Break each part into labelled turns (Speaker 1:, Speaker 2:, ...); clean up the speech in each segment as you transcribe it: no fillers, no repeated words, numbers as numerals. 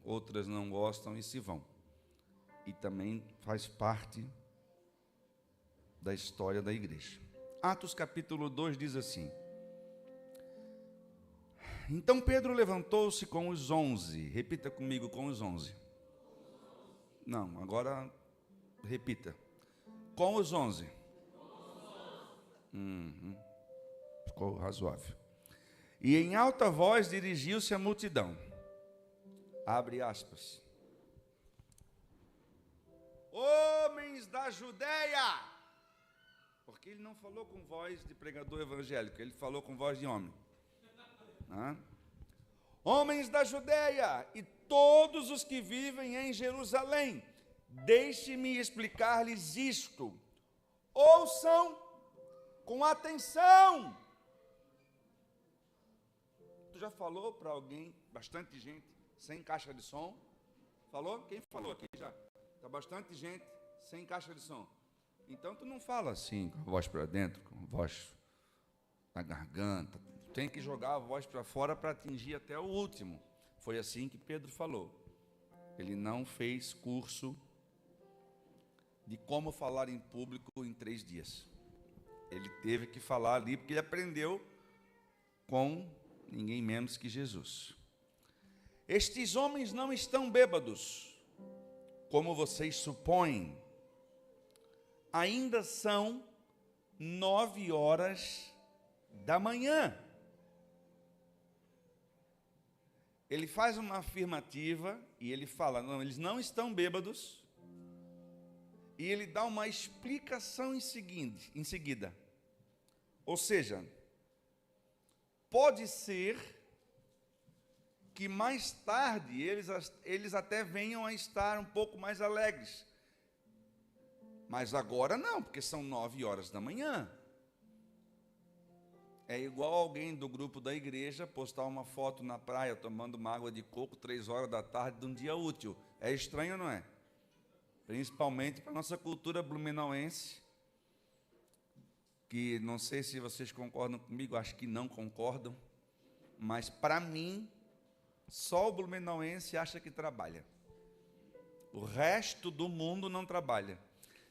Speaker 1: outras não gostam e se vão. E também faz parte da história da igreja. Atos capítulo 2 diz assim: então Pedro levantou-se com os 11. Repita comigo, com os 11. Não, agora repita. Com os 11. Ficou razoável. E em alta voz dirigiu-se à multidão. Abre aspas. Homens da Judeia! Porque ele não falou com voz de pregador evangélico, ele falou com voz de homem. Homens da Judeia e todos os que vivem em Jerusalém, deixe-me explicar-lhes isto. Ouçam com atenção. Tu já falou para alguém, bastante gente, sem caixa de som? Falou? Quem falou aqui já? Está bastante gente sem caixa de som. Então tu não fala assim, com a voz para dentro, com a voz na garganta. Tem que jogar a voz para fora para atingir até o último. Foi assim que Pedro falou. Ele não fez curso de como falar em público em 3 dias. Ele teve que falar ali, porque ele aprendeu com ninguém menos que Jesus. Estes homens não estão bêbados, como vocês supõem. Ainda são 9 horas da manhã. Ele faz uma afirmativa e ele fala, não, eles não estão bêbados. E ele dá uma explicação em seguida. Ou seja, pode ser que mais tarde eles até venham a estar um pouco mais alegres. Mas agora não, porque são 9 horas da manhã. É igual alguém do grupo da igreja postar uma foto na praia tomando uma água de coco 3 horas da tarde de um dia útil. É estranho, não é? Principalmente para a nossa cultura blumenauense, que não sei se vocês concordam comigo, acho que não concordam, mas para mim, só o blumenauense acha que trabalha. O resto do mundo não trabalha.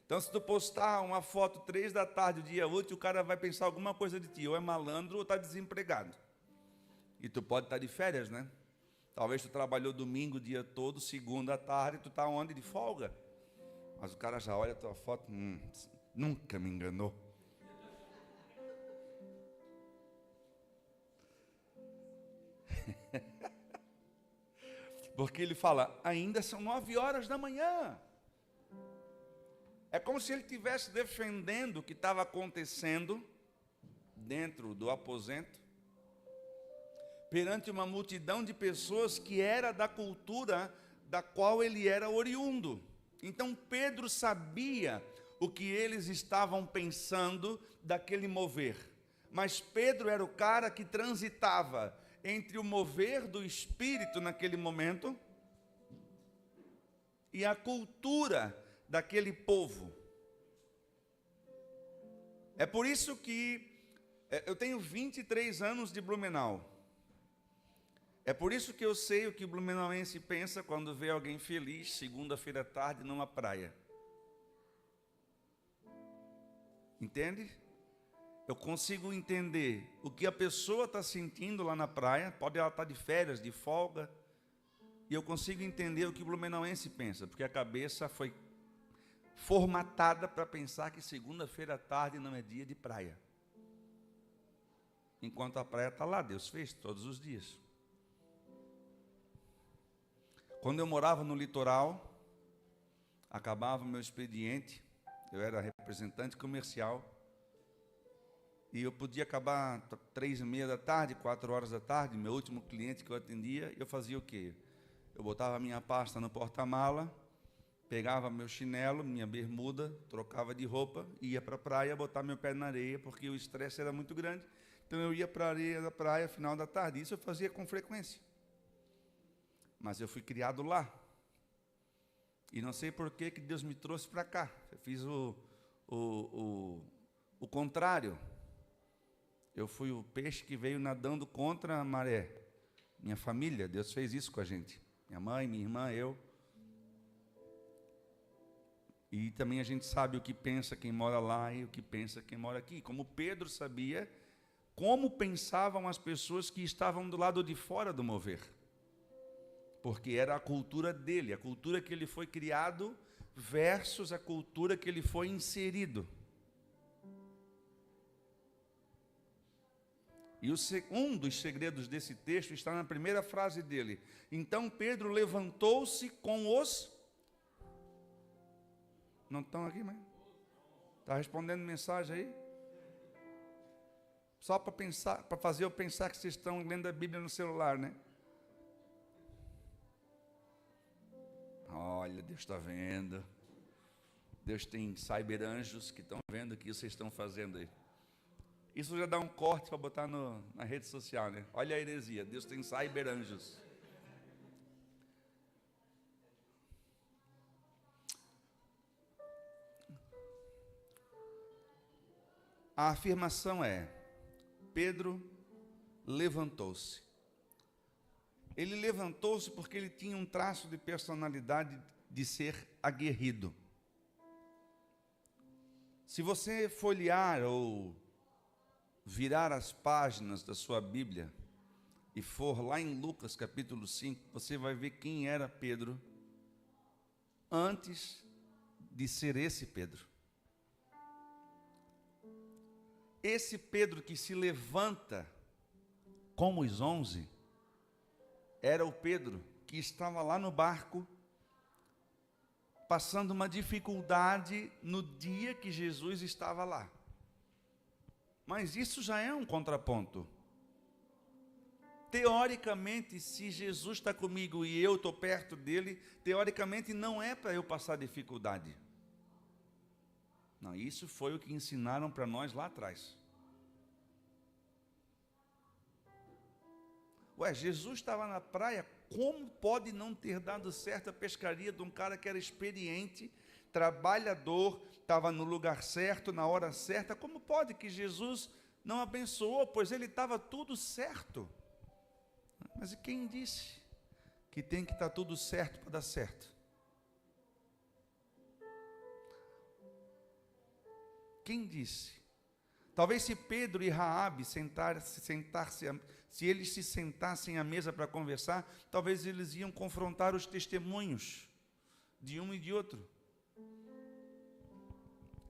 Speaker 1: Então, se tu postar uma foto 3 da tarde, o dia útil, o cara vai pensar alguma coisa de ti, ou é malandro ou está desempregado. E tu pode estar de férias, né? Talvez tu trabalhou domingo o dia todo, segunda à tarde, tu está onde? De folga. Mas o cara já olha a tua foto, nunca me enganou. Porque ele fala, ainda são 9 horas da manhã. É como se ele estivesse defendendo o que estava acontecendo dentro do aposento, perante uma multidão de pessoas que era da cultura da qual ele era oriundo. Então Pedro sabia o que eles estavam pensando daquele mover. Mas Pedro era o cara que transitava entre o mover do Espírito naquele momento e a cultura daquele povo. É por isso que eu tenho 23 anos de Blumenau. É por isso que eu sei o que o blumenauense pensa quando vê alguém feliz, segunda-feira à tarde, numa praia. Entende? Eu consigo entender o que a pessoa está sentindo lá na praia, pode ela estar de férias, de folga, e eu consigo entender o que o blumenauense pensa, porque a cabeça foi formatada para pensar que segunda-feira à tarde não é dia de praia. Enquanto a praia está lá, Deus fez todos os dias. Quando eu morava no litoral, acabava o meu expediente, eu era representante comercial, e eu podia acabar 3h30 da tarde, 4 horas da tarde, meu último cliente que eu atendia, eu fazia o quê? Eu botava a minha pasta no porta-mala, pegava meu chinelo, minha bermuda, trocava de roupa, ia para a praia, botar meu pé na areia, porque o estresse era muito grande. Então eu ia para a areia da praia, final da tarde. Isso eu fazia com frequência. Mas eu fui criado lá. E não sei por que Deus me trouxe para cá. Eu fiz o contrário. Eu fui o peixe que veio nadando contra a maré. Minha família, Deus fez isso com a gente. Minha mãe, minha irmã, eu. E também a gente sabe o que pensa quem mora lá e o que pensa quem mora aqui. Como Pedro sabia como pensavam as pessoas que estavam do lado de fora do mover. Porque era a cultura dele, a cultura que ele foi criado versus a cultura que ele foi inserido. E um dos segredos desse texto está na primeira frase dele. Então Pedro levantou-se com os... Não estão aqui, mas... Está respondendo mensagem aí? Só para pensar, para fazer eu pensar que vocês estão lendo a Bíblia no celular, né? Olha, Deus está vendo. Deus tem cyberanjos que estão vendo o que vocês estão fazendo aí. Isso já dá um corte para botar na rede social, né? Olha a heresia, Deus tem cyberanjos. A afirmação é: Pedro levantou-se. Ele levantou-se porque ele tinha um traço de personalidade de ser aguerrido. Se você folhear ou virar as páginas da sua Bíblia e for lá em Lucas capítulo 5, você vai ver quem era Pedro antes de ser esse Pedro. Esse Pedro que se levanta como os 11, era o Pedro que estava lá no barco, passando uma dificuldade no dia que Jesus estava lá. Mas isso já é um contraponto. Teoricamente, se Jesus está comigo e eu estou perto dele, teoricamente não é para eu passar dificuldade. Não, isso foi o que ensinaram para nós lá atrás. Ué, Jesus estava na praia, como pode não ter dado certo a pescaria de um cara que era experiente, trabalhador, estava no lugar certo, na hora certa? Como pode que Jesus não abençoou? Pois ele estava tudo certo. Mas e quem disse que tem que estar tudo certo para dar certo? Quem disse? Talvez se Pedro e Raabe se eles se sentassem à mesa para conversar, talvez eles iam confrontar os testemunhos de um e de outro.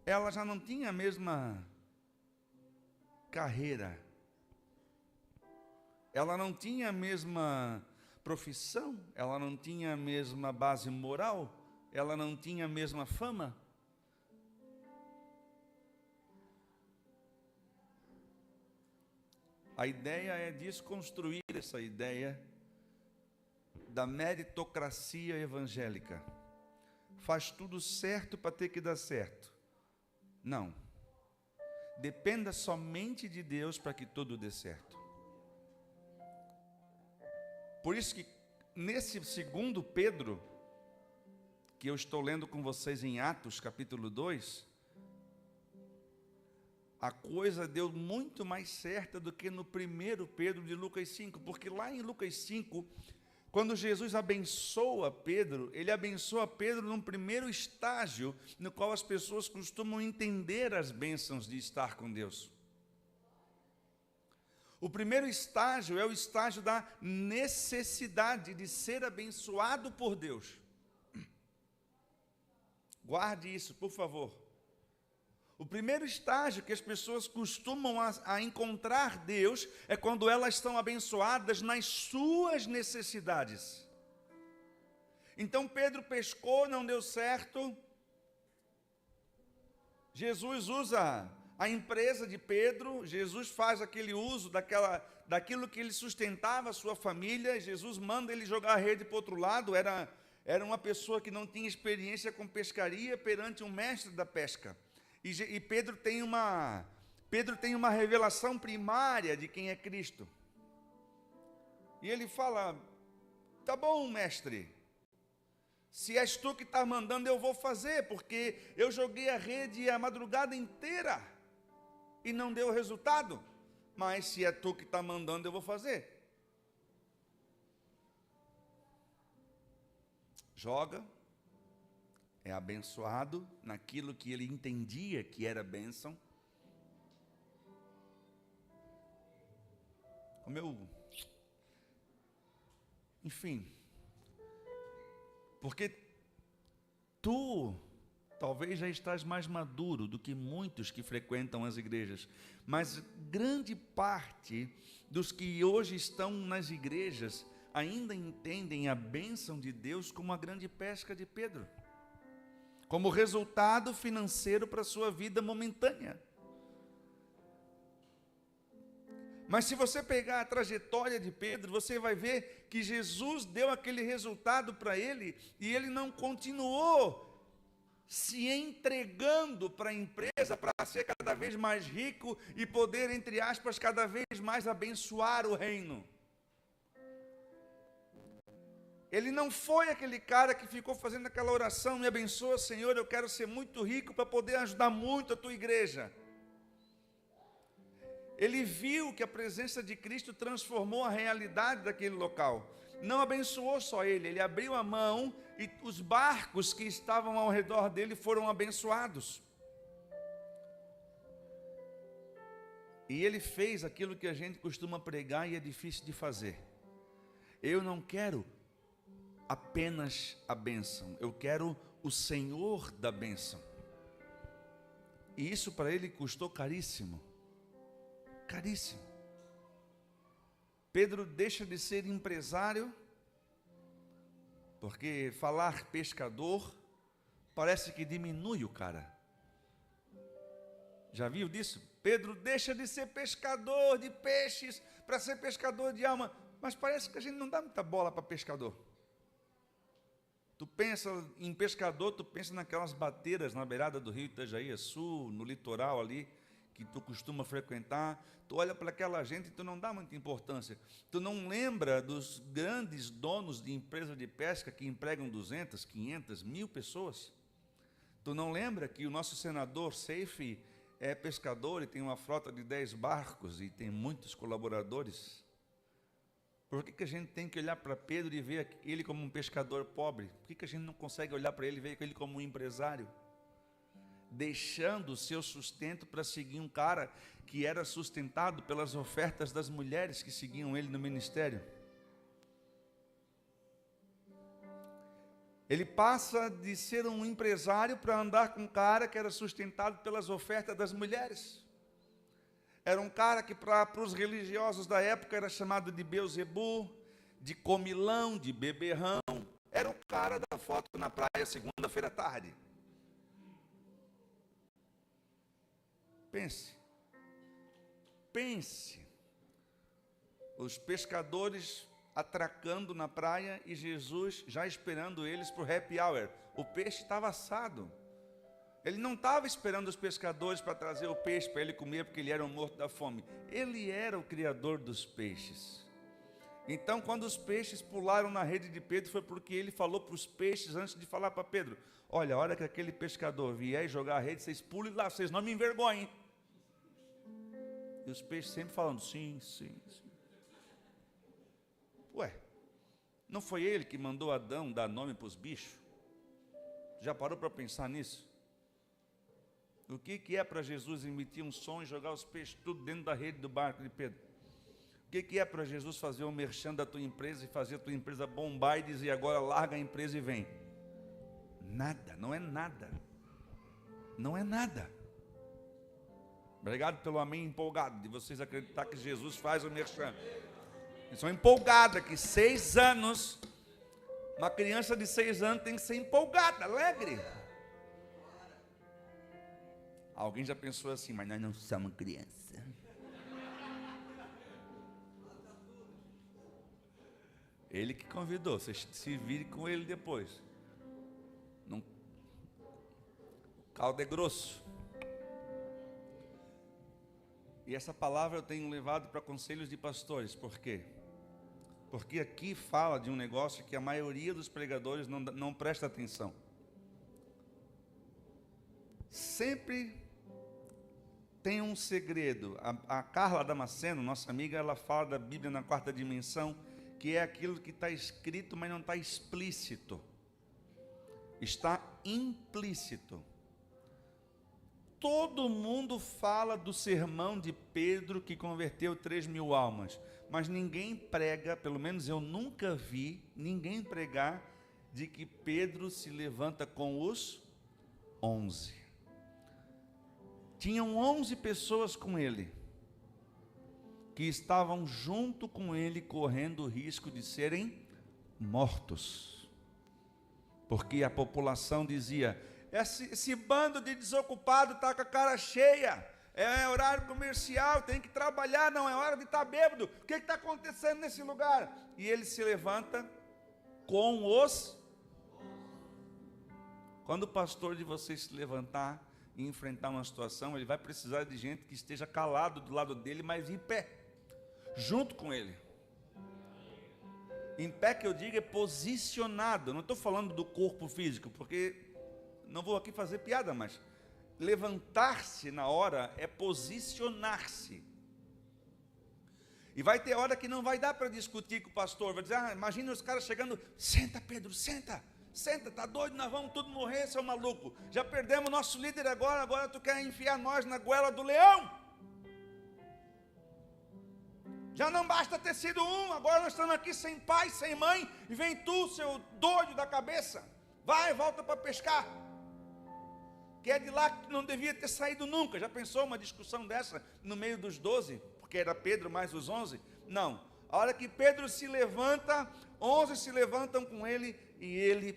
Speaker 1: Ela já não tinha a mesma carreira, ela não tinha a mesma profissão, ela não tinha a mesma base moral, ela não tinha a mesma fama. A ideia é desconstruir essa ideia da meritocracia evangélica. Faz tudo certo para ter que dar certo. Não. Dependa somente de Deus para que tudo dê certo. Por isso que nesse segundo Pedro, que eu estou lendo com vocês em Atos capítulo 2, a coisa deu muito mais certa do que no primeiro Pedro de Lucas 5, porque lá em Lucas 5, quando Jesus abençoa Pedro, ele abençoa Pedro num primeiro estágio, no qual as pessoas costumam entender as bênçãos de estar com Deus. O primeiro estágio é o estágio da necessidade de ser abençoado por Deus. Guarde isso, por favor. O primeiro estágio que as pessoas costumam a encontrar Deus é quando elas estão abençoadas nas suas necessidades. Então Pedro pescou, não deu certo. Jesus usa a empresa de Pedro, Jesus faz aquele uso daquilo que ele sustentava a sua família. Jesus manda ele jogar a rede para o outro lado. Era uma pessoa que não tinha experiência com pescaria perante um mestre da pesca. E Pedro tem uma revelação primária de quem é Cristo. E ele fala: tá bom, mestre, se és tu que está mandando, eu vou fazer, porque eu joguei a rede a madrugada inteira e não deu resultado. Mas se é tu que está mandando, eu vou fazer. joga, é abençoado naquilo que ele entendia que era bênção. Enfim, porque tu talvez já estás mais maduro do que muitos que frequentam as igrejas, mas grande parte dos que hoje estão nas igrejas ainda entendem a bênção de Deus como a grande pesca de Pedro, como resultado financeiro para a sua vida momentânea. Mas se você pegar a trajetória de Pedro, você vai ver que Jesus deu aquele resultado para ele, e ele não continuou se entregando para a empresa para ser cada vez mais rico e poder, entre aspas, cada vez mais abençoar o reino. Ele não foi aquele cara que ficou fazendo aquela oração: me abençoa, Senhor, eu quero ser muito rico para poder ajudar muito a tua igreja. Ele viu que a presença de Cristo transformou a realidade daquele local. Não abençoou só ele, ele abriu a mão e os barcos que estavam ao redor dele foram abençoados. E ele fez aquilo que a gente costuma pregar e é difícil de fazer. Eu não quero apenas a bênção, eu quero o Senhor da bênção. E isso para ele custou caríssimo. Caríssimo. Pedro deixa de ser empresário, porque falar pescador parece que diminui o cara. Já viu disso? Pedro deixa de ser pescador de peixes para ser pescador de alma. Mas parece que a gente não dá muita bola para pescador. Tu pensa em pescador, tu pensa naquelas bateiras na beirada do rio Itajaí Sul, no litoral ali, que tu costuma frequentar. Tu olha para aquela gente e tu não dá muita importância. Tu não lembra dos grandes donos de empresa de pesca que empregam 200, 500, 1000 pessoas? Tu não lembra que o nosso senador Seife é pescador e tem uma frota de 10 barcos e tem muitos colaboradores? Por que a gente tem que olhar para Pedro e ver ele como um pescador pobre? Por que a gente não consegue olhar para ele e ver ele como um empresário? Deixando o seu sustento para seguir um cara que era sustentado pelas ofertas das mulheres que seguiam ele no ministério. Ele passa de ser um empresário para andar com um cara que era sustentado pelas ofertas das mulheres. Era um cara que para os religiosos da época era chamado de Beuzebu, de comilão, de beberrão. Era o cara da foto na praia segunda-feira à tarde. Pense, os pescadores atracando na praia e Jesus já esperando eles para o happy hour. O peixe estava assado. Ele não estava esperando os pescadores para trazer o peixe para ele comer, porque ele era um morto da fome. Ele era o criador dos peixes. Então, quando os peixes pularam na rede de Pedro, foi porque ele falou para os peixes, antes de falar para Pedro: olha, a hora que aquele pescador vier e jogar a rede, vocês pulem lá, vocês não me envergonhem. E os peixes sempre falando: sim, sim, sim. Ué, não foi ele que mandou Adão dar nome para os bichos? Já parou para pensar nisso? O que é para Jesus emitir um som e jogar os peixes tudo dentro da rede do barco de Pedro? O que é para Jesus fazer um merchan da tua empresa e fazer a tua empresa bombar e dizer: agora larga a empresa e vem? Nada, não é nada. Não é nada. Obrigado pelo amém empolgado, de vocês acreditar que Jesus faz o merchan. Eles são empolgados, que 6 anos, uma criança de 6 anos tem que ser empolgada, alegre. Alguém já pensou assim: mas nós não somos criança. Ele que convidou, vocês se virem com ele depois. Não... O caldo é grosso. E essa palavra eu tenho levado para conselhos de pastores. Por quê? Porque aqui fala de um negócio que a maioria dos pregadores não presta atenção. Sempre tem um segredo. A Carla Damasceno, nossa amiga, ela fala da Bíblia na 4ª dimensão, que é aquilo que está escrito, mas não está explícito. está implícito. Todo mundo fala do sermão de Pedro que converteu 3.000 almas, mas ninguém prega, pelo menos eu nunca vi ninguém pregar de que Pedro se levanta com os 11. Tinham 11 pessoas com ele, que estavam junto com ele, correndo o risco de serem mortos, porque a população dizia: esse bando de desocupado está com a cara cheia, é horário comercial, tem que trabalhar, não é hora de estar bêbado, o que está acontecendo nesse lugar? E ele se levanta com os... Quando o pastor de vocês se levantar e enfrentar uma situação, ele vai precisar de gente que esteja calado do lado dele, mas em pé, junto com ele. Em pé, que eu digo, é posicionado. Não estou falando do corpo físico, porque não vou aqui fazer piada, mas levantar-se na hora é posicionar-se. E vai ter hora que não vai dar para discutir com o pastor. Vai dizer: imagina os caras chegando: senta, Pedro, senta, tá doido, nós vamos tudo morrer, seu maluco. Já perdemos nosso líder agora tu quer enfiar nós na goela do leão? Já não basta ter sido um, agora nós estamos aqui sem pai, sem mãe, e vem tu, seu doido da cabeça, volta para pescar. Que é de lá que não devia ter saído nunca. Já pensou uma discussão dessa no meio dos 12? Porque era Pedro mais os 11? Não. A hora que Pedro se levanta, 11 se levantam com ele, e ele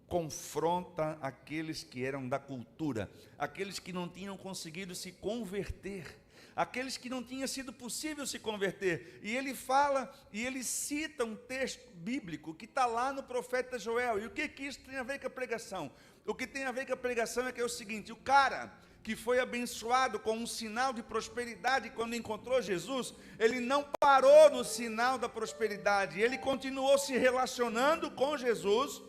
Speaker 1: confronta aqueles que eram da cultura, aqueles que não tinham conseguido se converter, aqueles que não tinha sido possível se converter. E ele fala, e ele cita um texto bíblico que está lá no profeta Joel. E o que isso tem a ver com a pregação? O que tem a ver com a pregação é que é o seguinte: o cara que foi abençoado com um sinal de prosperidade quando encontrou Jesus, ele não parou no sinal da prosperidade, ele continuou se relacionando com Jesus,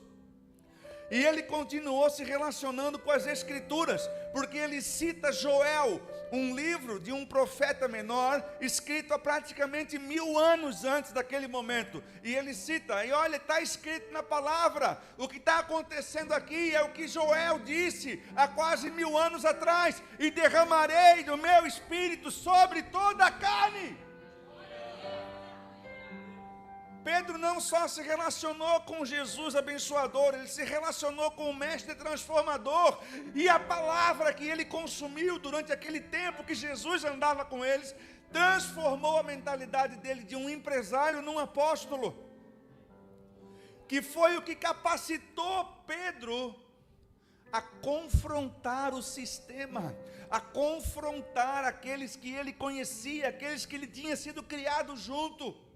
Speaker 1: e ele continuou se relacionando com as Escrituras, porque ele cita Joel, um livro de um profeta menor, escrito há praticamente 1000 anos antes daquele momento. E ele cita, e olha, está escrito na palavra, o que está acontecendo aqui é o que Joel disse há quase 1000 anos atrás: e derramarei do meu espírito sobre toda a carne. Pedro não só se relacionou com Jesus abençoador, ele se relacionou com o mestre transformador, e a palavra que ele consumiu durante aquele tempo que Jesus andava com eles, transformou a mentalidade dele de um empresário num apóstolo, que foi o que capacitou Pedro a confrontar o sistema, a confrontar aqueles que ele conhecia, aqueles que ele tinha sido criado junto.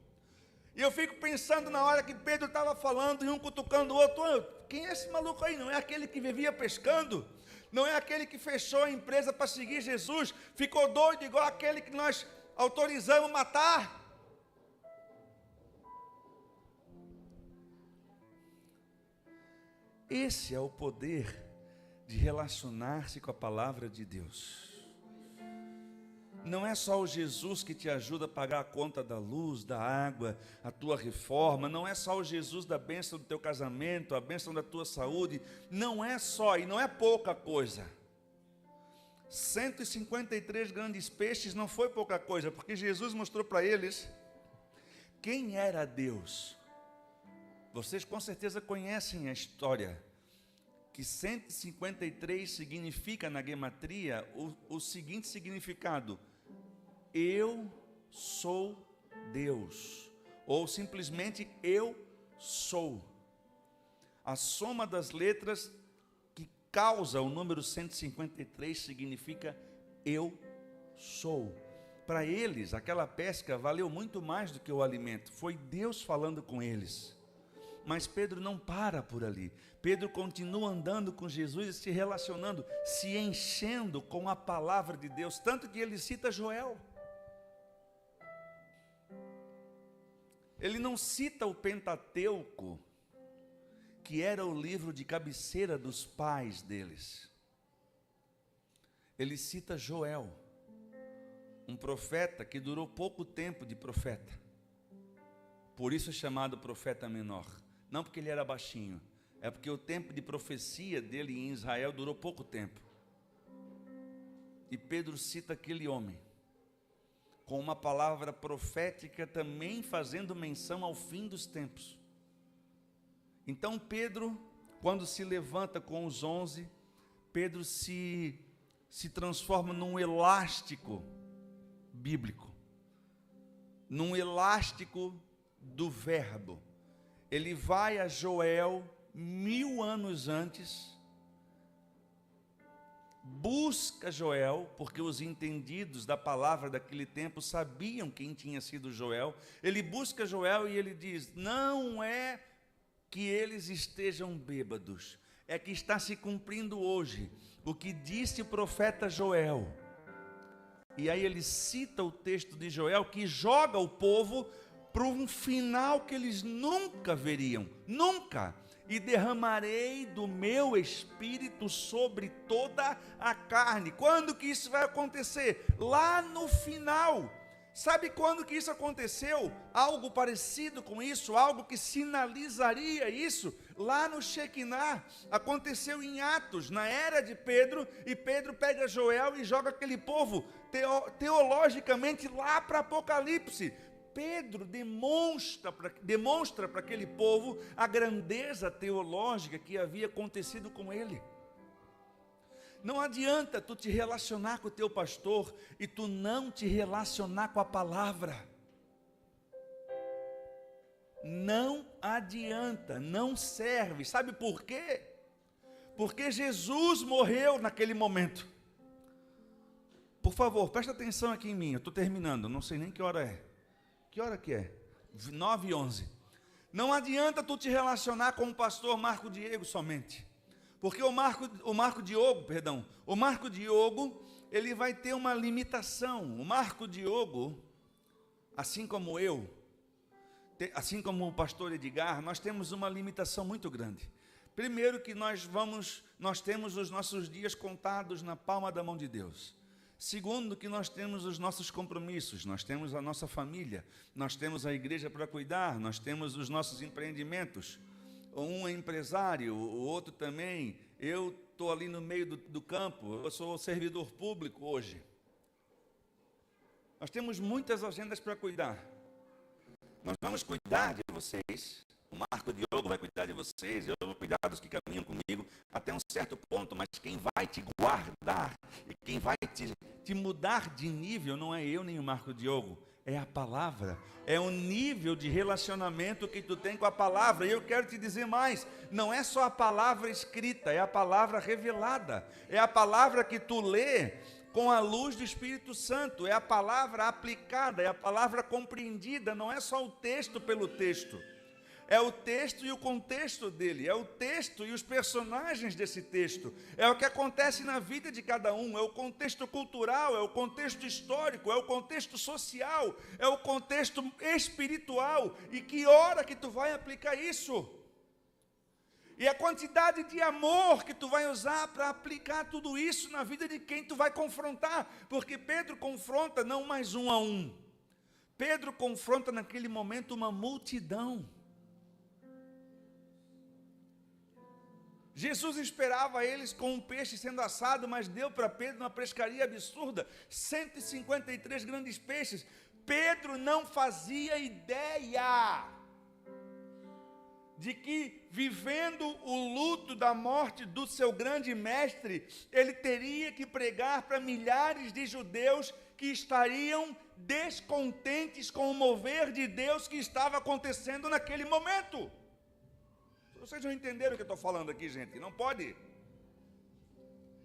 Speaker 1: E eu fico pensando na hora que Pedro estava falando, e um cutucando o outro: quem é esse maluco aí? Não é aquele que vivia pescando? Não é aquele que fechou a empresa para seguir Jesus? Ficou doido igual aquele que nós autorizamos matar? Esse é o poder de relacionar-se com a palavra de Deus. Não é só o Jesus que te ajuda a pagar a conta da luz, da água, a tua reforma. Não é só o Jesus da bênção do teu casamento, a bênção da tua saúde. Não é só, e não é pouca coisa. 153 grandes peixes não foi pouca coisa, porque Jesus mostrou para eles quem era Deus. Vocês com certeza conhecem a história, que 153 significa na gematria o seguinte significado: eu sou Deus, ou simplesmente eu sou. A soma das letras que causa o número 153 significa eu sou. Para eles, aquela pesca valeu muito mais do que o alimento, foi Deus falando com eles. Mas Pedro não para por ali. Pedro continua andando com Jesus e se relacionando, se enchendo com a palavra de Deus, tanto que ele cita Joel. Ele não cita o Pentateuco, que era o livro de cabeceira dos pais deles. Ele cita Joel, um profeta que durou pouco tempo de profeta. Por isso é chamado profeta menor. Não porque ele era baixinho, é porque o tempo de profecia dele em Israel durou pouco tempo. E Pedro cita aquele homem com uma palavra profética também fazendo menção ao fim dos tempos. Então Pedro, quando se levanta com os 11, Pedro se transforma num elástico bíblico, num elástico do verbo. Ele vai a Joel 1000 anos antes, busca Joel, porque os entendidos da palavra daquele tempo sabiam quem tinha sido Joel. Ele busca Joel e ele diz: não é que eles estejam bêbados, é que está se cumprindo hoje o que disse o profeta Joel. E aí ele cita o texto de Joel, que joga o povo para um final que eles nunca veriam, nunca. E derramarei do meu espírito sobre toda a carne. Quando que isso vai acontecer? Lá no final. Sabe quando que isso aconteceu? Algo parecido com isso, algo que sinalizaria isso, lá no Shekinah. Aconteceu em Atos, na era de Pedro, e Pedro pega Joel e joga aquele povo teologicamente lá para Apocalipse. Pedro demonstra para aquele povo a grandeza teológica que havia acontecido com ele. Não adianta tu te relacionar com o teu pastor e tu não te relacionar com a palavra. Não adianta, não serve. Sabe por quê? Porque Jesus morreu naquele momento. Por favor, presta atenção aqui em mim, eu estou terminando, não sei nem que hora é. Que hora que é? 9h11. Não adianta tu te relacionar com o pastor Marco Diego somente. Porque o Marco Diogo, ele vai ter uma limitação. O Marco Diogo, assim como eu, assim como o pastor Edgar, nós temos uma limitação muito grande. Primeiro que nós temos os nossos dias contados na palma da mão de Deus. Segundo, que nós temos os nossos compromissos, nós temos a nossa família, nós temos a igreja para cuidar, nós temos os nossos empreendimentos. Um é empresário, o outro também. Eu estou ali no meio do campo, eu sou servidor público hoje. Nós temos muitas agendas para cuidar. Nós vamos cuidar de vocês. O Marco Diogo vai cuidar de vocês, eu vou cuidar dos que caminham comigo, até um certo ponto, mas quem vai te guardar e quem vai te mudar de nível não é eu nem o Marco Diogo, é a palavra, é o nível de relacionamento que tu tem com a palavra. E eu quero te dizer mais, não é só a palavra escrita, é a palavra revelada, é a palavra que tu lê com a luz do Espírito Santo, é a palavra aplicada, é a palavra compreendida, não é só o texto pelo texto. É o texto e o contexto dele, é o texto e os personagens desse texto, é o que acontece na vida de cada um, é o contexto cultural, é o contexto histórico, é o contexto social, é o contexto espiritual, e que hora que tu vai aplicar isso? E a quantidade de amor que tu vai usar para aplicar tudo isso na vida de quem tu vai confrontar, porque Pedro confronta não mais um a um, Pedro confronta naquele momento uma multidão. Jesus esperava eles com um peixe sendo assado, mas deu para Pedro uma pescaria absurda, 153 grandes peixes. Pedro não fazia ideia de que, vivendo o luto da morte do seu grande mestre, ele teria que pregar para milhares de judeus que estariam descontentes com o mover de Deus que estava acontecendo naquele momento. Vocês não entenderam o que eu estou falando aqui, gente? Não pode.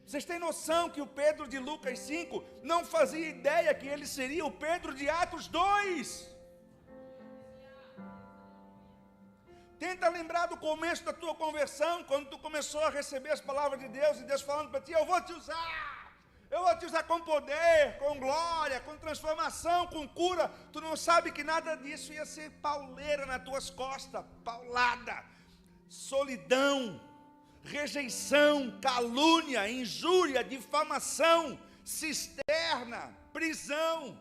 Speaker 1: Vocês têm noção que o Pedro de Lucas 5 não fazia ideia que ele seria o Pedro de Atos 2? Tenta lembrar do começo da tua conversão, quando tu começou a receber as palavras de Deus, e Deus falando para ti: eu vou te usar com poder, com glória, com transformação, com cura. Tu não sabe que nada disso ia ser pauleira nas tuas costas, paulada. Solidão, rejeição, calúnia, injúria, difamação, cisterna, prisão.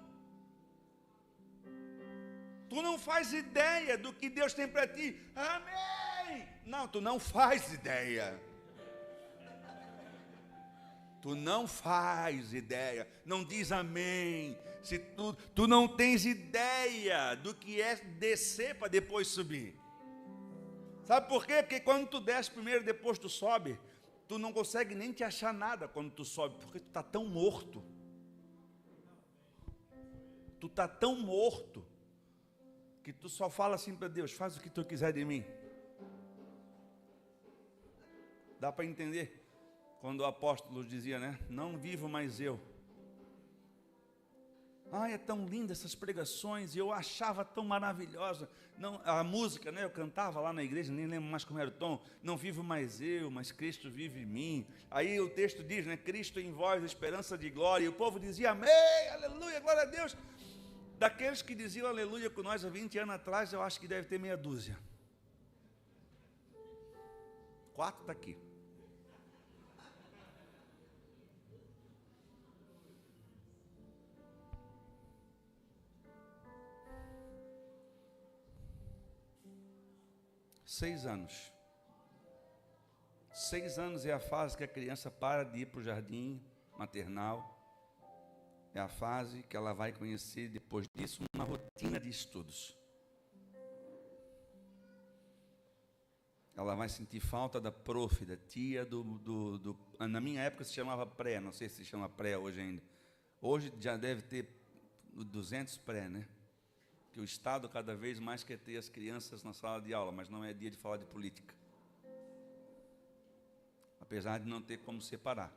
Speaker 1: Tu não faz ideia do que Deus tem para ti. Amém! Não, tu não faz ideia. Tu não faz ideia. Não diz amém. Se tu não tens ideia do que é descer para depois subir. Sabe por quê? Porque quando tu desce primeiro, depois tu sobe, tu não consegue nem te achar nada quando tu sobe, porque tu está tão morto. Tu está tão morto que tu só fala assim para Deus: faz o que tu quiser de mim. Dá para entender? Quando o apóstolo dizia, né? Não vivo mais eu. Ai, é tão linda essas pregações, e eu achava tão maravilhosa. Não, a música, né? Eu cantava lá na igreja, nem lembro mais como era o tom. Não vivo mais eu, mas Cristo vive em mim. Aí o texto diz, né? Cristo em vós, esperança de glória. E o povo dizia, amém, aleluia, glória a Deus. Daqueles que diziam aleluia com nós há 20 anos atrás, eu acho que deve ter meia dúzia. 4 está aqui. Seis anos. 6 anos é a fase que a criança para de ir para o jardim maternal. É a fase que ela vai conhecer, depois disso, uma rotina de estudos. Ela vai sentir falta da prof, da tia, na minha época se chamava pré, não sei se chama pré hoje ainda. Hoje já deve ter 200 pré, né? Que o Estado cada vez mais quer ter as crianças na sala de aula, mas não é dia de falar de política. Apesar de não ter como separar.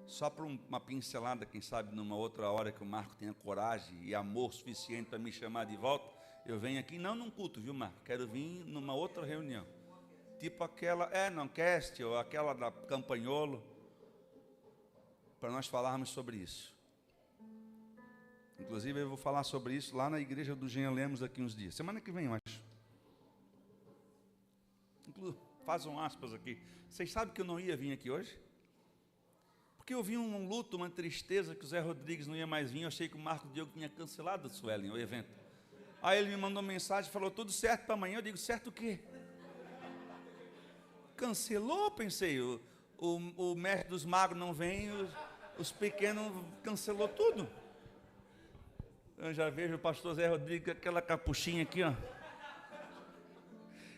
Speaker 1: Só para uma pincelada, quem sabe numa outra hora que o Marco tenha coragem e amor suficiente para me chamar de volta, eu venho aqui, não num culto, viu, Marco? Quero vir numa outra reunião. Tipo aquela, não cast, ou aquela da Campanholo, para nós falarmos sobre isso. Inclusive eu vou falar sobre isso lá na igreja do Jean Lemos daqui uns dias. Semana que vem, eu acho. Faz um aspas aqui. Vocês sabem que eu não ia vir aqui hoje? Porque eu vi um luto, uma tristeza que o Zé Rodrigues não ia mais vir. Eu achei que o Marco Diogo tinha cancelado, Suelen, o evento. Aí ele me mandou mensagem, falou, tudo certo para amanhã. Eu digo, certo o quê? Cancelou, pensei. O mestre dos magos não vem, os pequenos cancelou tudo. Eu já vejo o pastor Zé Rodrigues com aquela capuchinha aqui, ó.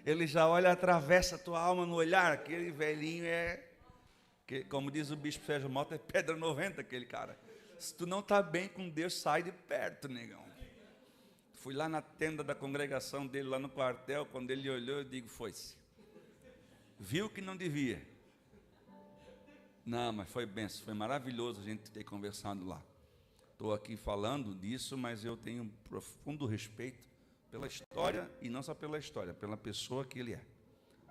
Speaker 1: Ele já olha, atravessa a tua alma no olhar. Aquele velhinho como diz o bispo Sérgio Mota, é pedra 90 aquele cara. Se tu não está bem com Deus, sai de perto, negão. Fui lá na tenda da congregação dele, lá no quartel, quando ele olhou, eu digo, foi-se. Viu que não devia. Não, mas foi benção, foi maravilhoso a gente ter conversado lá. Estou aqui falando disso, mas eu tenho um profundo respeito pela história, e não só pela história, pela pessoa que ele é.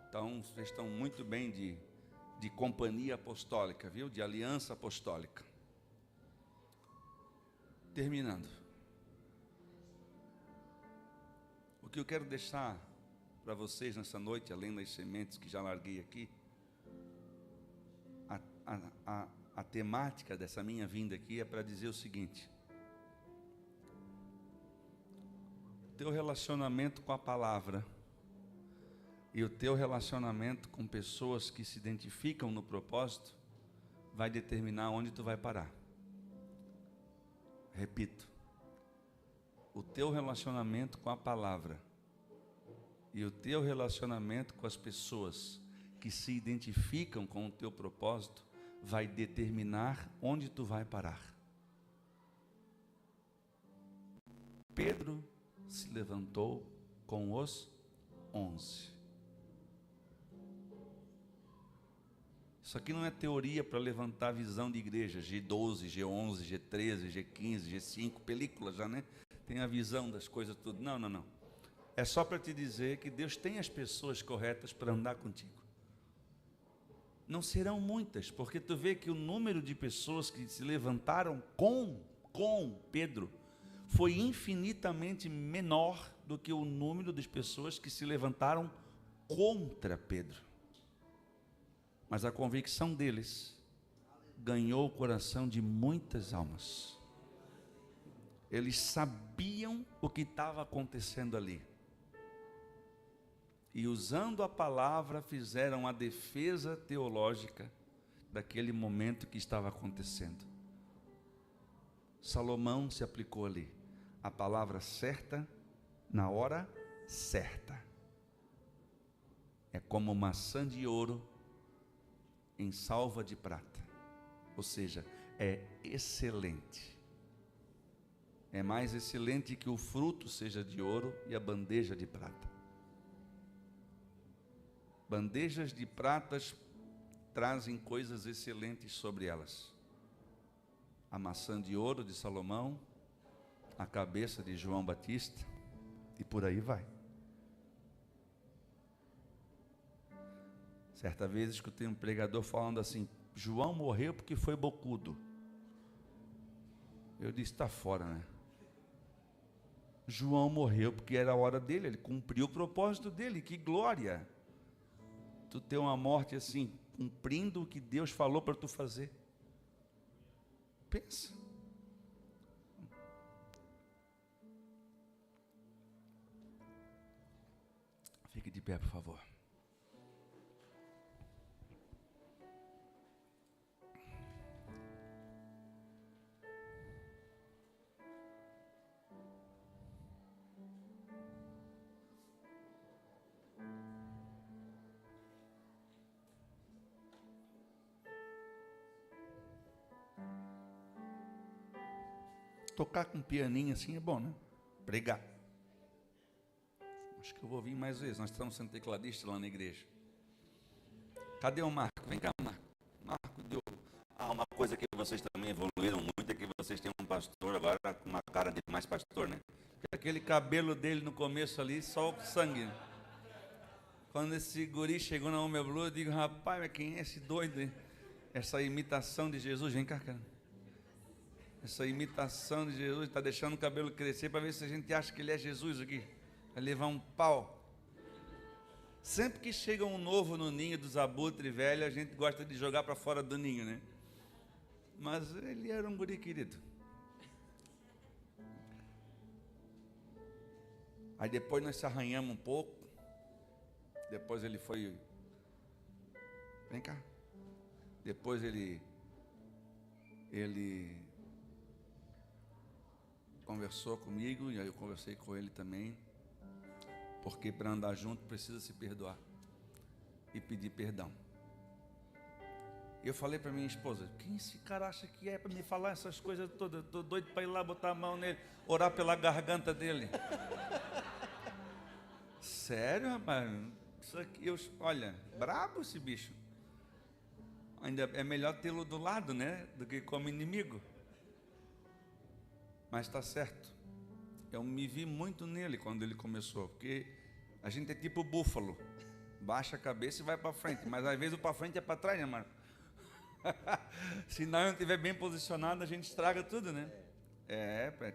Speaker 1: Então, vocês estão muito bem de companhia apostólica, viu? De aliança apostólica. Terminando. O que eu quero deixar para vocês nessa noite, além das sementes que já larguei aqui, a temática dessa minha vinda aqui é para dizer o seguinte: o teu relacionamento com a palavra e o teu relacionamento com pessoas que se identificam no propósito vai determinar onde tu vai parar. Repito, o teu relacionamento com a palavra e o teu relacionamento com as pessoas que se identificam com o teu propósito vai determinar onde tu vai parar. Pedro se levantou com os 11. Isso aqui não é teoria para levantar visão de igreja, G12, G11, G13, G15, G5, película já, né? Tem a visão das coisas tudo. Não. É só para te dizer que Deus tem as pessoas corretas para andar contigo. Não serão muitas, porque tu vê que o número de pessoas que se levantaram com Pedro foi infinitamente menor do que o número de pessoas que se levantaram contra Pedro. Mas a convicção deles ganhou o coração de muitas almas. Eles sabiam o que estava acontecendo ali. e usando a palavra fizeram a defesa teológica daquele momento que estava acontecendo. Salomão se aplicou ali a palavra certa na hora certa. É como maçã de ouro em salva de prata, ou seja, é excelente. É mais excelente que o fruto seja de ouro e a bandeja de prata. Bandejas de pratas trazem coisas excelentes sobre elas. A maçã de ouro de Salomão, a cabeça de João Batista, e por aí vai. Certa vez escutei um pregador falando assim: João morreu porque foi bocudo. Eu disse: está fora, né? João morreu porque era a hora dele, ele cumpriu o propósito dele. Que glória! Tu ter uma morte assim, cumprindo o que Deus falou para tu fazer. Pensa. Fique de pé, por favor. Tocar com um pianinho assim é bom, né? Pregar. Acho que eu vou vir mais vezes. Nós estamos sendo tecladistas lá na igreja. Cadê o Marco? Vem cá, Marco. Marco deu. Uma coisa que vocês também evoluíram muito é que vocês têm um pastor agora com uma cara de mais pastor, né? Porque aquele cabelo dele no começo ali, só o sangue. Quando esse guri chegou na Homem Blue, eu digo: rapaz, mas quem é esse doido, hein? Essa imitação de Jesus, vem cá, cara. Essa imitação de Jesus está deixando o cabelo crescer para ver se a gente acha que ele é Jesus aqui. Vai levar um pau. Sempre que chega um novo no ninho dos abutres velhos, a gente gosta de jogar para fora do ninho, né? Mas ele era um guri querido. Aí depois nós se arranhamos um pouco. Depois ele foi... Vem cá. Depois ele conversou comigo e aí eu conversei com ele também, porque para andar junto precisa se perdoar e pedir perdão. Eu falei para minha esposa: quem esse cara acha que é para me falar essas coisas todas? Estou doido para ir lá botar a mão nele, orar pela garganta dele. Sério, rapaz? Isso aqui, olha, brabo esse bicho. Ainda é melhor tê-lo do lado, né, do que como inimigo. Mas está certo. Eu me vi muito nele quando ele começou, porque a gente é tipo búfalo, baixa a cabeça e vai para frente, mas às vezes o para frente é para trás, né, Marco? Se não estiver bem posicionado, a gente estraga tudo, né?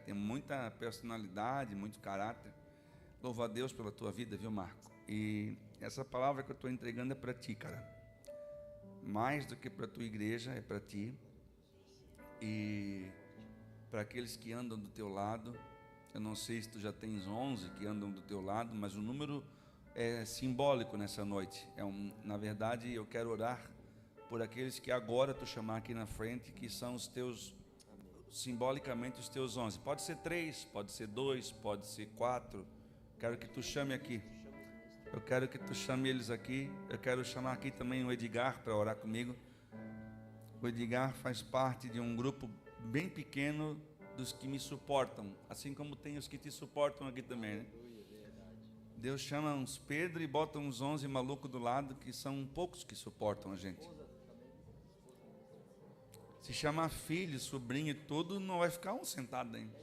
Speaker 1: Tem muita personalidade, muito caráter. Louva a Deus pela tua vida, viu, Marco? E essa palavra que eu estou entregando é para ti, cara. Mais do que para a tua igreja, é para ti. E para aqueles que andam do teu lado. Eu não sei se tu já tens 11 que andam do teu lado, mas o número é simbólico nessa noite. Na verdade, eu quero orar por aqueles que agora tu chamar aqui na frente, que são os teus, simbolicamente os teus 11. Pode ser 3, pode ser 2, pode ser 4. Quero que tu chame aqui. Eu quero que tu chame eles aqui. Eu quero chamar aqui também o Edgar para orar comigo. O Edgar faz parte de um grupo bem pequeno dos que me suportam, assim como tem os que te suportam aqui também, né? Deus chama uns Pedro e bota uns 11 malucos do lado, que são poucos que suportam a gente. Se chamar filho, sobrinho e tudo, não vai ficar um sentado ainda.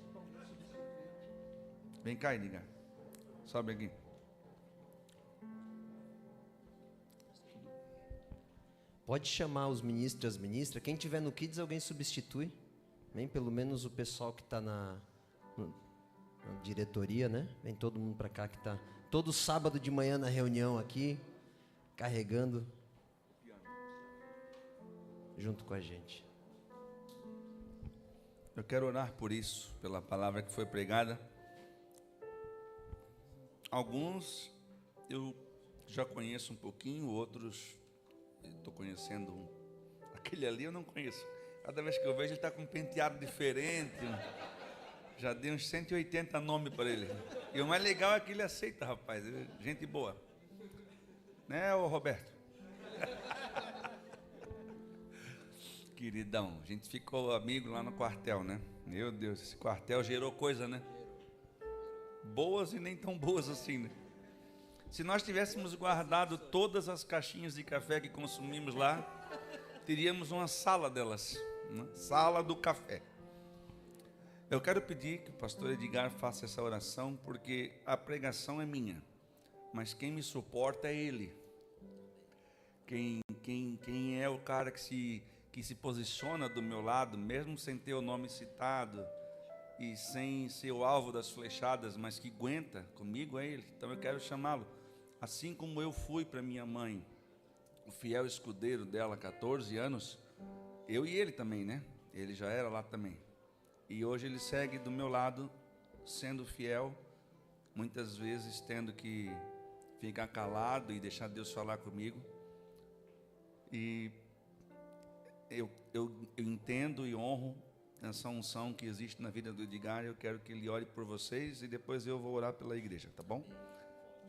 Speaker 1: Vem cá, Edgar. Sobe aqui.
Speaker 2: Pode chamar os ministros e as ministras. Quem tiver no Kids, alguém substitui. Vem pelo menos o pessoal que está na diretoria, né? Vem todo mundo para cá que está todo sábado de manhã na reunião aqui, carregando junto com a gente.
Speaker 1: Eu quero orar por isso, pela palavra que foi pregada. Alguns eu já conheço um pouquinho, outros estou conhecendo um. Aquele ali eu não conheço. Cada vez que eu vejo ele está com um penteado diferente. Já dei uns 180 nomes para ele. E o mais legal é que ele aceita, rapaz. Gente boa. Né, ô Roberto? Queridão, a gente ficou amigo lá no quartel, né? Meu Deus, esse quartel gerou coisa, né? Boas e nem tão boas assim, né? Se nós tivéssemos guardado todas as caixinhas de café que consumimos lá, teríamos uma sala delas, uma sala do café. Eu quero pedir que o pastor Edgar faça essa oração, porque a pregação é minha, mas quem me suporta é ele. Quem é o cara que se posiciona do meu lado, mesmo sem ter o nome citado e sem ser o alvo das flechadas, mas que aguenta comigo, é ele. Então eu quero chamá-lo. Assim como eu fui para minha mãe, o fiel escudeiro dela, 14 anos, eu e ele também, né? Ele já era lá também. E hoje ele segue do meu lado, sendo fiel, muitas vezes tendo que ficar calado e deixar Deus falar comigo. E eu entendo e honro essa unção que existe na vida do Edgar. Eu quero que ele ore por vocês e depois eu vou orar pela igreja, tá bom?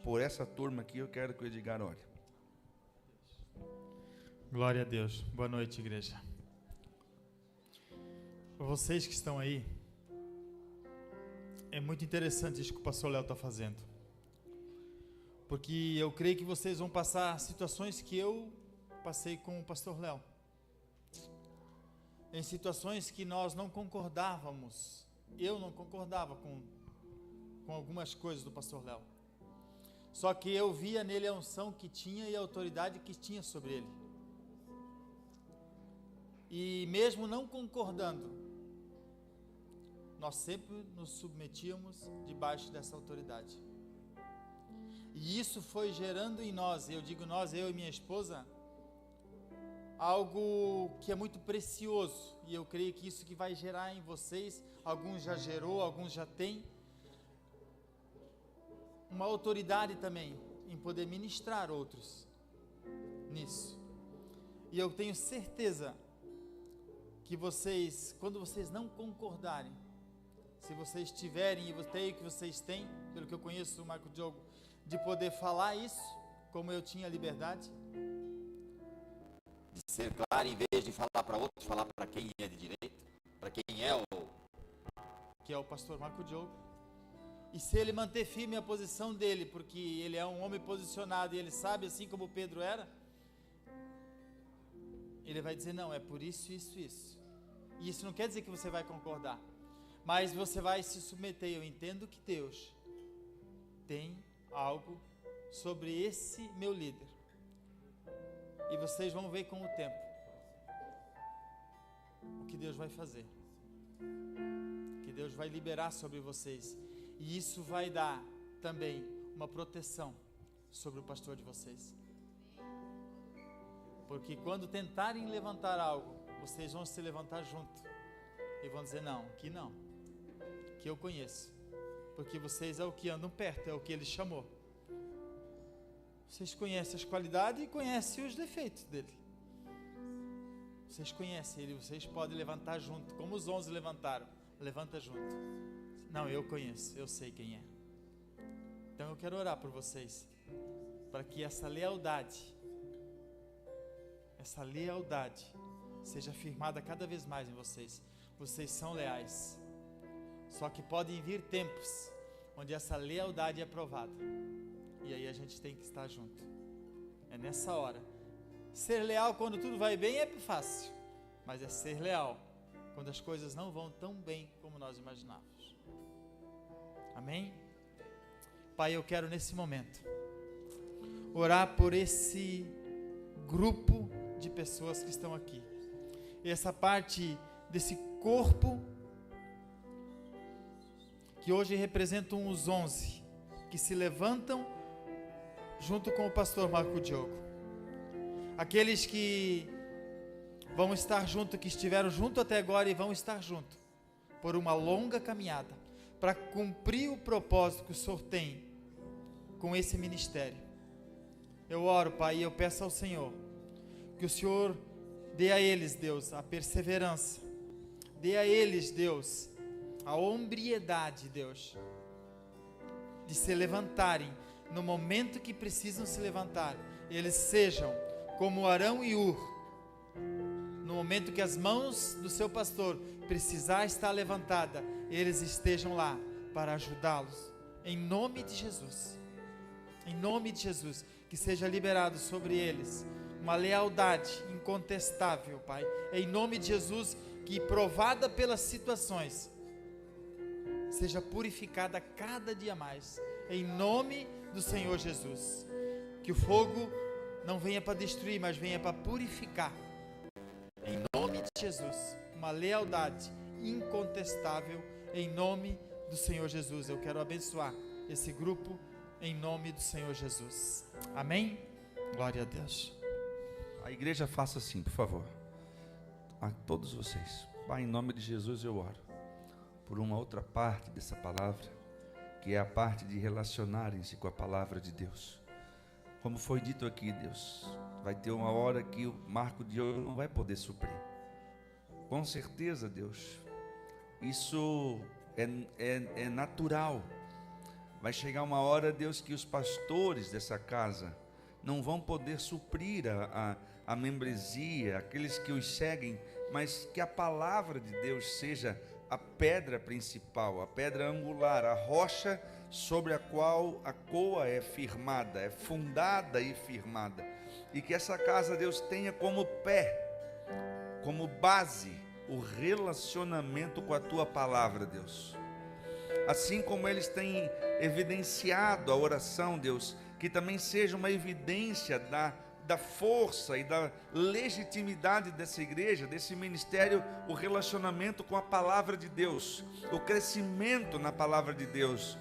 Speaker 1: Por essa turma aqui eu quero que o Edgar ore.
Speaker 3: Glória a Deus. Boa noite, igreja. Vocês que estão aí, é muito interessante isso que o pastor Léo está fazendo, porque eu creio que vocês vão passar situações que eu passei com o pastor Léo, em situações que nós não concordávamos. Eu não concordava com algumas coisas do pastor Léo, só que eu via nele a unção que tinha e a autoridade que tinha sobre ele, e mesmo não concordando, nós sempre nos submetíamos debaixo dessa autoridade. E isso foi gerando em nós, eu digo nós, eu e minha esposa, algo que é muito precioso. E eu creio que isso que vai gerar em vocês, alguns já gerou, alguns já têm, uma autoridade também em poder ministrar outros nisso. E eu tenho certeza que vocês, quando vocês não concordarem, se vocês tiverem, e eu tenho que vocês têm, pelo que eu conheço o Marco Diogo, de poder falar isso, como eu tinha liberdade,
Speaker 4: de ser claro, em vez de falar para outros, falar para quem é de direito, para quem é o...
Speaker 3: que é o pastor Marco Diogo. E se ele manter firme a posição dele, porque ele é um homem posicionado e ele sabe, assim como Pedro era, ele vai dizer, não, é por isso, isso, isso. E isso não quer dizer que você vai concordar, mas você vai se submeter. Eu entendo que Deus tem algo sobre esse meu líder, e vocês vão ver com o tempo o que Deus vai fazer, que Deus vai liberar sobre vocês, e isso vai dar também uma proteção sobre o pastor de vocês, porque quando tentarem levantar algo, vocês vão se levantar junto e vão dizer, não, que eu conheço, porque vocês é o que andam perto, é o que ele chamou. Vocês conhecem as qualidades e conhecem os defeitos dele. Vocês conhecem ele, vocês podem levantar junto, como os 11 levantaram. Levanta junto. Não, eu conheço, eu sei quem é. Então eu quero orar por vocês, para que essa lealdade seja firmada cada vez mais em vocês. Vocês são leais. Só que podem vir tempos onde essa lealdade é provada, e aí a gente tem que estar junto. É nessa hora. Ser leal quando tudo vai bem é fácil, mas é ser leal quando as coisas não vão tão bem como nós imaginávamos. Amém? Pai, eu quero nesse momento orar por esse grupo de pessoas que estão aqui, e essa parte desse corpo que hoje representam os 11 que se levantam junto com o pastor Marco Diogo, aqueles que vão estar junto, que estiveram junto até agora e vão estar junto por uma longa caminhada para cumprir o propósito que o Senhor tem com esse ministério. Eu oro, Pai, e eu peço ao Senhor que o Senhor dê a eles, Deus, a perseverança. Dê a eles, Deus, a hombridade, Deus, de se levantarem no momento que precisam se levantar. Eles sejam como Arão e Hur. No momento que as mãos do seu pastor precisar estar levantada, eles estejam lá para ajudá-los. Em nome de Jesus. Em nome de Jesus. Que seja liberado sobre eles uma lealdade incontestável, Pai. Em nome de Jesus, que provada pelas situações, seja purificada cada dia mais. Em nome do Senhor Jesus. Que o fogo não venha para destruir, mas venha para purificar. Em nome de Jesus, uma lealdade incontestável, em nome do Senhor Jesus. Eu quero abençoar esse grupo, em nome do Senhor Jesus. Amém? Glória a Deus.
Speaker 1: A igreja faça assim, por favor. A todos vocês. Pai, em nome de Jesus eu oro por uma outra parte dessa palavra, que é a parte de relacionarem-se com a palavra de Deus. Como foi dito aqui, Deus, vai ter uma hora que o marco de ouro não vai poder suprir. Com certeza, Deus, isso é natural. Vai chegar uma hora, Deus, que os pastores dessa casa não vão poder suprir a membresia, aqueles que os seguem, mas que a palavra de Deus seja a pedra principal, a pedra angular, a rocha sobre a qual a coa é firmada, é fundada e firmada. E que essa casa, Deus, tenha como pé, como base, o relacionamento com a Tua palavra, Deus. Assim como eles têm evidenciado a oração, Deus, que também seja uma evidência da força e da legitimidade dessa igreja, desse ministério, o relacionamento com a palavra de Deus, o crescimento na palavra de Deus,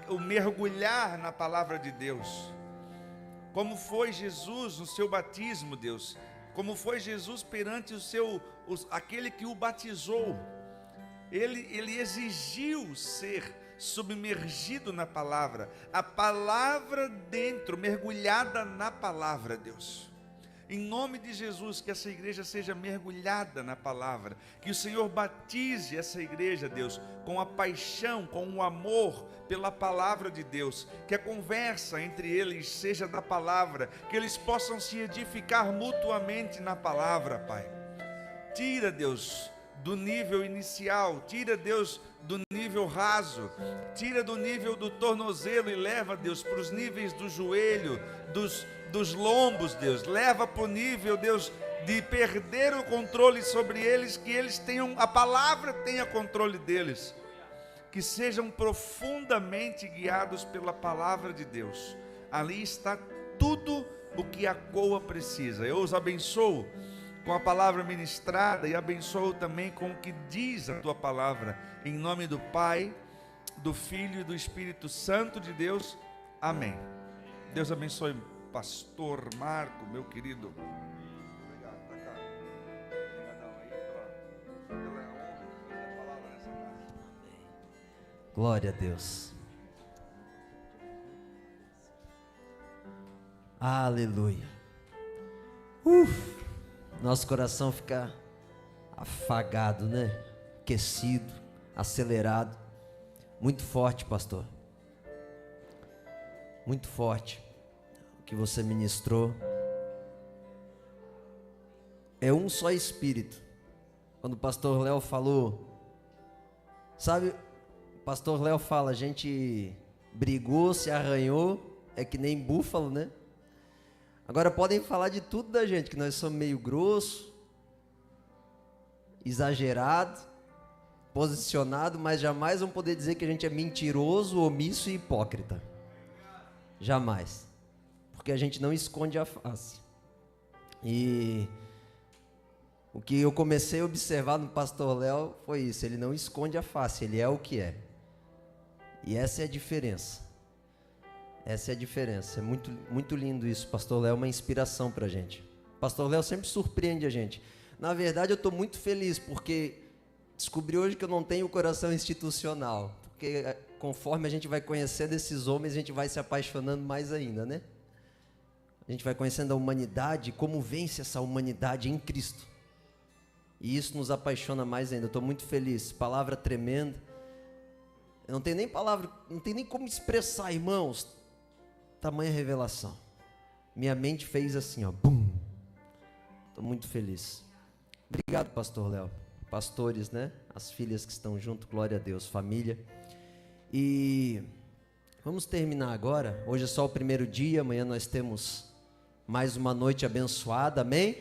Speaker 1: o mergulhar na palavra de Deus. Como foi Jesus no seu batismo, Deus, como foi Jesus perante aquele que o batizou. Ele exigiu ser submergido na palavra, a palavra dentro, mergulhada na palavra, Deus. Em nome de Jesus, que essa igreja seja mergulhada na palavra, que o Senhor batize essa igreja, Deus, com a paixão, com o amor pela palavra de Deus, que a conversa entre eles seja da palavra, que eles possam se edificar mutuamente na palavra, Pai. Tira, Deus, do nível inicial, tira, Deus, do nível raso, tira do nível do tornozelo e leva, Deus, para os níveis do joelho, dos lombos, Deus, leva para o nível, Deus, de perder o controle sobre eles, que eles tenham, a palavra tenha controle deles, que sejam profundamente guiados pela palavra de Deus. Ali está tudo o que a coa precisa. Eu os abençoo com a palavra ministrada e abençoo também com o que diz a Tua palavra, em nome do Pai, do Filho e do Espírito Santo de Deus. Amém. Deus abençoe, pastor Marco, meu querido. Obrigado, pra cá. Obrigadão aí pela honra de fazer a palavra nessa casa.
Speaker 2: Glória a Deus. Aleluia. Nosso coração fica afagado, né? Aquecido, acelerado. Muito forte, pastor. Muito forte o que você ministrou. É um só Espírito. Quando o pastor Léo falou, sabe, o pastor Léo fala, a gente brigou, se arranhou, é que nem búfalo, né? Agora podem falar de tudo da gente, que nós somos meio grosso, exagerado, posicionado, mas jamais vão poder dizer que a gente é mentiroso, omisso e hipócrita. Jamais. Porque a gente não esconde a face. E o que eu comecei a observar no pastor Léo foi isso, ele não esconde a face, ele é o que é. E essa é a diferença. Essa é a diferença, é muito, muito lindo isso. Pastor Léo é uma inspiração para a gente. Pastor Léo sempre surpreende a gente. Na verdade, eu estou muito feliz, porque descobri hoje que eu não tenho coração institucional. Porque conforme a gente vai conhecendo esses homens, a gente vai se apaixonando mais ainda, né? a gente vai conhecendo a humanidade, como vence essa humanidade em Cristo. E isso nos apaixona mais ainda. Eu estou muito feliz, palavra tremenda. Eu não tenho nem palavra, não tem nem como expressar, irmãos, tamanha revelação. Minha mente fez assim, ó, bum. Estou muito feliz. Obrigado, pastor Léo. Pastores, né? As filhas que estão junto, glória a Deus, família. E vamos terminar agora. Hoje é só o primeiro dia, amanhã nós temos mais uma noite abençoada, amém?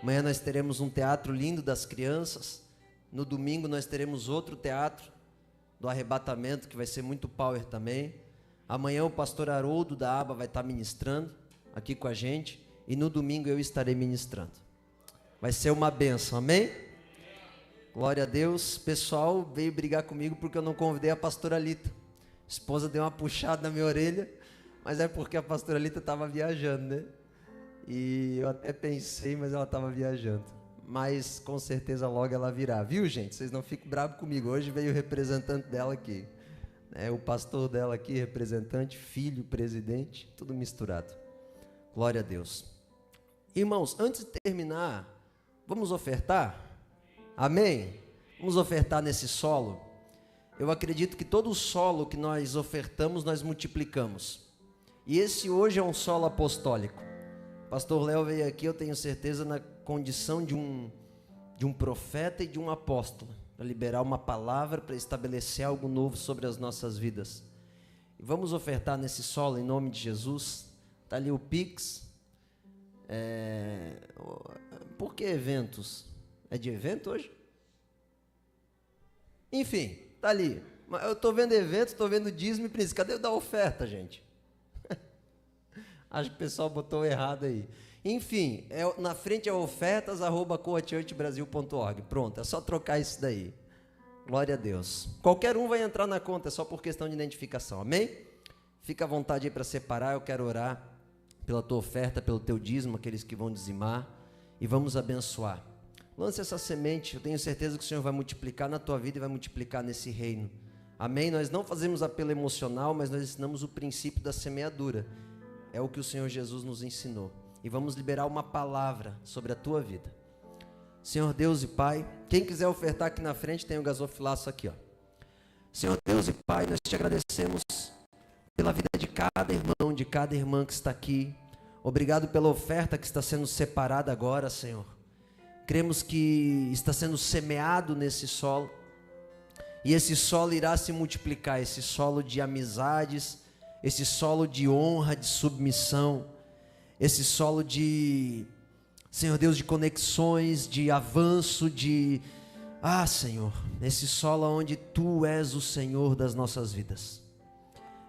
Speaker 2: Amanhã nós teremos um teatro lindo das crianças. No domingo nós teremos outro teatro do arrebatamento, que vai ser muito power também. Amanhã o pastor Haroldo da Aba vai estar ministrando aqui com a gente. E no domingo eu estarei ministrando. Vai ser uma bênção, amém? Glória a Deus. Pessoal veio brigar comigo porque eu não convidei a pastora Lita. A esposa deu uma puxada na minha orelha, mas é porque a pastora Lita estava viajando, né? E eu até pensei, mas ela estava viajando. Mas com certeza logo ela virá, viu, gente? Vocês não fiquem bravos comigo. Hoje veio o representante dela aqui, né? O pastor dela aqui, representante, filho, presidente, tudo misturado. Glória a Deus. Irmãos, antes de terminar, vamos ofertar? Amém? Vamos ofertar nesse solo. Eu acredito que todo solo que nós ofertamos, nós multiplicamos. E esse hoje é um solo apostólico. Pastor Léo veio aqui, eu tenho certeza, na condição de um profeta e de um apóstolo, para liberar uma palavra, para estabelecer algo novo sobre as nossas vidas. E vamos ofertar nesse solo em nome de Jesus. Está ali o Pix. Por que eventos? É de evento hoje? Enfim, está ali. Eu estou vendo eventos, estou vendo dízimo e príncipe. Cadê o da oferta, gente? Acho que o pessoal botou errado aí. Enfim, na frente é ofertas@coachurchbrasil.org. Pronto, é só trocar isso daí. Glória a Deus. Qualquer um vai entrar na conta, é só por questão de identificação, amém? Fica à vontade aí para separar, eu quero orar pela tua oferta, pelo teu dízimo, aqueles que vão dizimar, e vamos abençoar. Lance essa semente, eu tenho certeza que o Senhor vai multiplicar na tua vida e vai multiplicar nesse reino. Amém? Nós não fazemos apelo emocional, mas nós ensinamos o princípio da semeadura. É o que o Senhor Jesus nos ensinou. E vamos liberar uma palavra sobre a tua vida. Senhor Deus e Pai, quem quiser ofertar aqui na frente, tem o gasofilaço aqui, ó. Senhor Deus e Pai, nós te agradecemos pela vida de cada irmão, de cada irmã que está aqui. Obrigado pela oferta que está sendo separada agora, Senhor. Cremos que está sendo semeado nesse solo. E esse solo irá se multiplicar, esse solo de amizades, esse solo de honra, de submissão, esse solo de, Senhor Deus, de conexões, de avanço, Senhor, esse solo onde Tu és o Senhor das nossas vidas.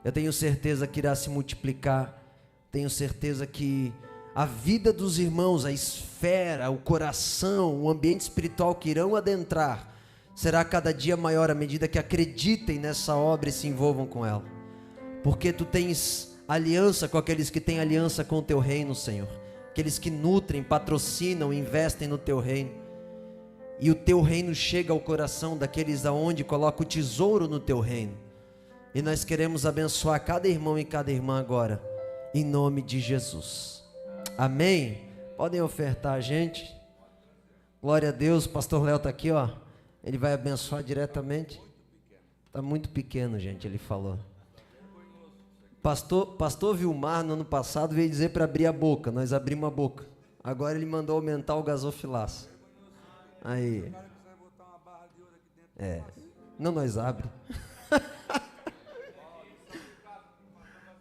Speaker 2: Eu tenho certeza que irá se multiplicar, tenho certeza que a vida dos irmãos, a esfera, o coração, o ambiente espiritual que irão adentrar, será cada dia maior à medida que acreditem nessa obra e se envolvam com ela. Porque Tu tens aliança com aqueles que têm aliança com o Teu reino, Senhor. Aqueles que nutrem, patrocinam, investem no Teu reino. E o Teu reino chega ao coração daqueles aonde coloca o tesouro no Teu reino. E nós queremos abençoar cada irmão e cada irmã agora, em nome de Jesus. Amém? Podem ofertar, gente. Glória a Deus. O pastor Léo está aqui, ó. Ele vai abençoar diretamente. Está muito pequeno, gente, ele falou. Pastor Vilmar, no ano passado, veio dizer para abrir a boca. Nós abrimos a boca. Agora ele mandou aumentar o gasofilaço. Aí. Não, nós abre.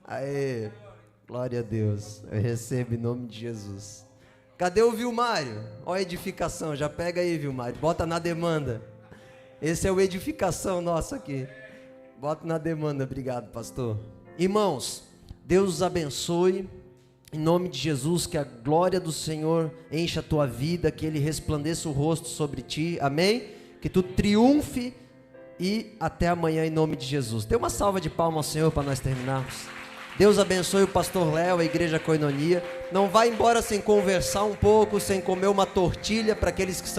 Speaker 2: Aí. Glória a Deus. Eu recebo em nome de Jesus. Cadê o Vilmário? Ó a edificação. Já pega aí, Vilmário. Bota na demanda. Esse é o edificação nosso aqui. Bota na demanda. Obrigado, pastor. Irmãos, Deus os abençoe, em nome de Jesus, que a glória do Senhor encha a tua vida, que Ele resplandeça o rosto sobre ti, amém? Que tu triunfe e até amanhã em nome de Jesus. Dê uma salva de palmas ao Senhor para nós terminarmos. Deus abençoe o pastor Léo, a igreja Koinonia. Não vá embora sem conversar um pouco, sem comer uma tortilha para aqueles que são